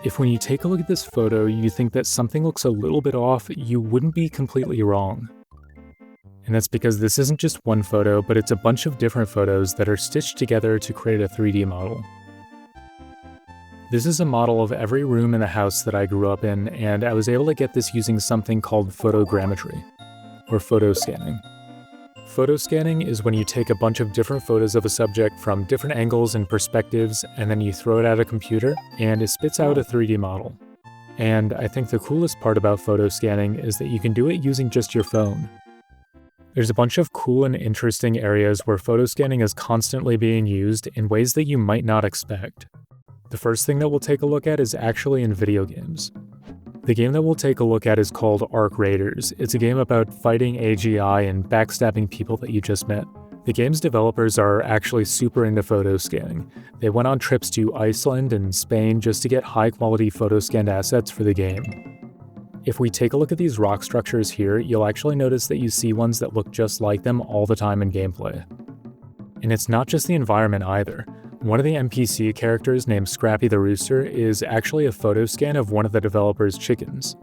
If when you take a look at this photo, you think that something looks a little bit off, you wouldn't be completely wrong. And that's because this isn't just one photo, but it's a bunch of different photos that are stitched together to create a 3D model. This is a model of every room in the house that I grew up in, and I was able to get this using something called photogrammetry, or photo scanning. Photo scanning is when you take a bunch of different photos of a subject from different angles and perspectives, and then you throw it at a computer, and it spits out a 3D model. And I think the coolest part about photo scanning is that you can do it using just your phone. There's a bunch of cool and interesting areas where photo scanning is constantly being used in ways that you might not expect. The first thing that we'll take a look at is actually in video games. The game that we'll take a look at is called Arc Raiders. It's a game about fighting AGI and backstabbing people that you just met. The game's developers are actually super into photo scanning. They went on trips to Iceland and Spain just to get high-quality photo scanned assets for the game. If we take a look at these rock structures here, you'll actually notice that you see ones that look just like them all the time in gameplay. And it's not just the environment either. One of the NPC characters named Scrappy the Rooster is actually a photo scan of one of the developer's chickens.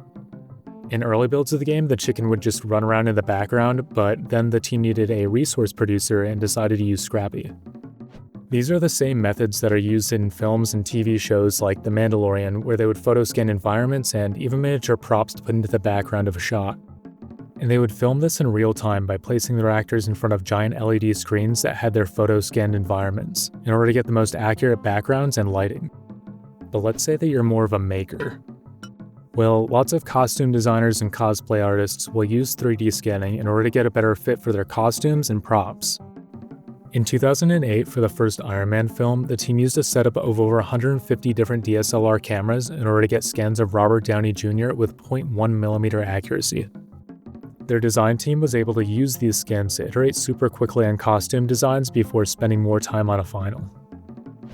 In early builds of the game, the chicken would just run around in the background, but then the team needed a resource producer and decided to use Scrappy. These are the same methods that are used in films and TV shows like The Mandalorian, where they would photo scan environments and even miniature props to put into the background of a shot. And they would film this in real time by placing their actors in front of giant LED screens that had their photo scanned environments, in order to get the most accurate backgrounds and lighting. But let's say that you're more of a maker. Well, lots of costume designers and cosplay artists will use 3D scanning in order to get a better fit for their costumes and props. In 2008, for the first Iron Man film, the team used a setup of over 150 different DSLR cameras in order to get scans of Robert Downey Jr. with 0.1mm accuracy. Their design team was able to use these scans to iterate super quickly on costume designs before spending more time on a final.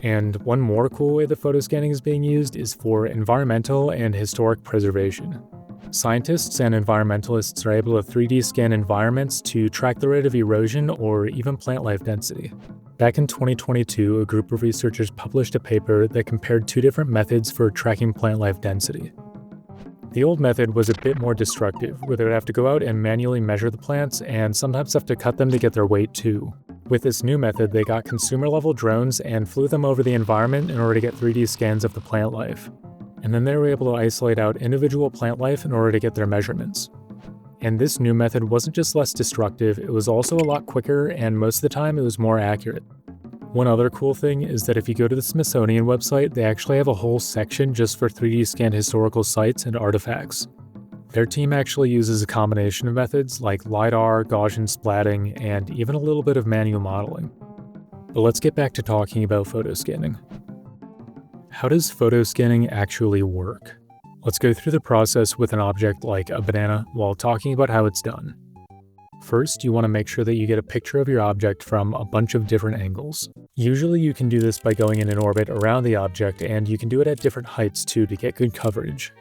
And one more cool way that photo scanning is being used is for environmental and historic preservation. Scientists and environmentalists are able to 3D scan environments to track the rate of erosion or even plant life density. Back in 2022, a group of researchers published a paper that compared two different methods for tracking plant life density. The old method was a bit more destructive, where they would have to go out and manually measure the plants and sometimes have to cut them to get their weight too. With this new method, they got consumer-level drones and flew them over the environment in order to get 3D scans of the plant life. And then they were able to isolate out individual plant life in order to get their measurements. And this new method wasn't just less destructive, it was also a lot quicker, and most of the time it was more accurate. One other cool thing is that if you go to the Smithsonian website, they actually have a whole section just for 3D scanned historical sites and artifacts. Their team actually uses a combination of methods like LiDAR, Gaussian splatting, and even a little bit of manual modeling. But let's get back to talking about photo scanning. How does photo scanning actually work? Let's go through the process with an object like a banana while talking about how it's done. First, you want to make sure that you get a picture of your object from a bunch of different angles. Usually you can do this by going in an orbit around the object, and you can do it at different heights too to get good coverage.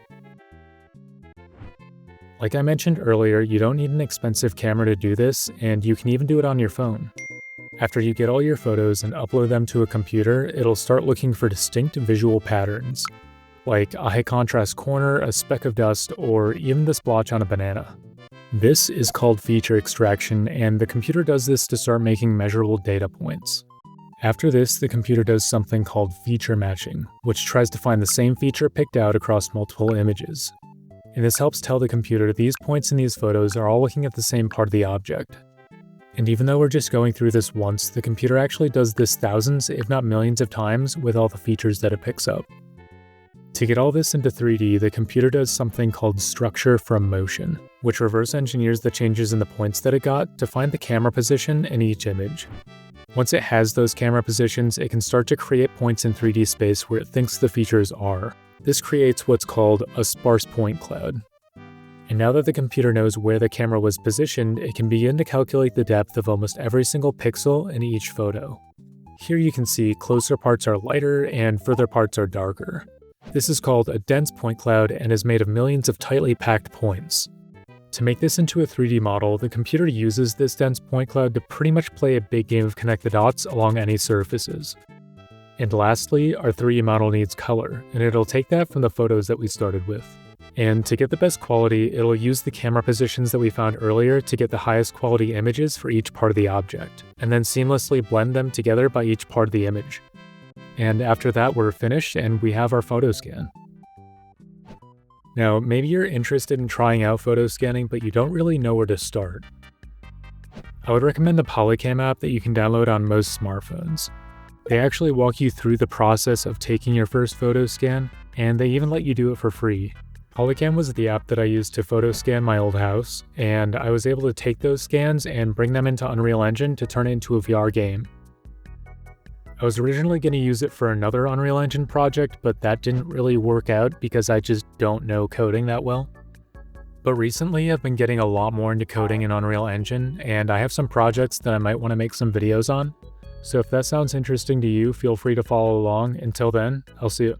Like I mentioned earlier, you don't need an expensive camera to do this, and you can even do it on your phone. After you get all your photos and upload them to a computer, it'll start looking for distinct visual patterns, like a high contrast corner, a speck of dust, or even the splotch on a banana. This is called feature extraction, and the computer does this to start making measurable data points. After this, the computer does something called feature matching, which tries to find the same feature picked out across multiple images. And this helps tell the computer these points in these photos are all looking at the same part of the object. And even though we're just going through this once, the computer actually does this thousands, if not millions of times with all the features that it picks up. To get all this into 3D, the computer does something called structure from motion, which reverse engineers the changes in the points that it got to find the camera position in each image. Once it has those camera positions, it can start to create points in 3D space where it thinks the features are. This creates what's called a sparse point cloud. And now that the computer knows where the camera was positioned, it can begin to calculate the depth of almost every single pixel in each photo. Here you can see closer parts are lighter and further parts are darker. This is called a dense point cloud and is made of millions of tightly packed points. To make this into a 3D model, the computer uses this dense point cloud to pretty much play a big game of connect the dots along any surfaces. And lastly, our 3D model needs color, and it'll take that from the photos that we started with. And to get the best quality, it'll use the camera positions that we found earlier to get the highest quality images for each part of the object, and then seamlessly blend them together by each part of the image. And after that, we're finished and we have our photo scan. Now, maybe you're interested in trying out photo scanning, but you don't really know where to start. I would recommend the Polycam app that you can download on most smartphones. They actually walk you through the process of taking your first photo scan, and they even let you do it for free. Polycam was the app that I used to photo scan my old house, and I was able to take those scans and bring them into Unreal Engine to turn it into a VR game. I was originally going to use it for another Unreal Engine project, but that didn't really work out because I just don't know coding that well. But recently I've been getting a lot more into coding in Unreal Engine, and I have some projects that I might want to make some videos on. So if that sounds interesting to you, feel free to follow along. Until then, I'll see you.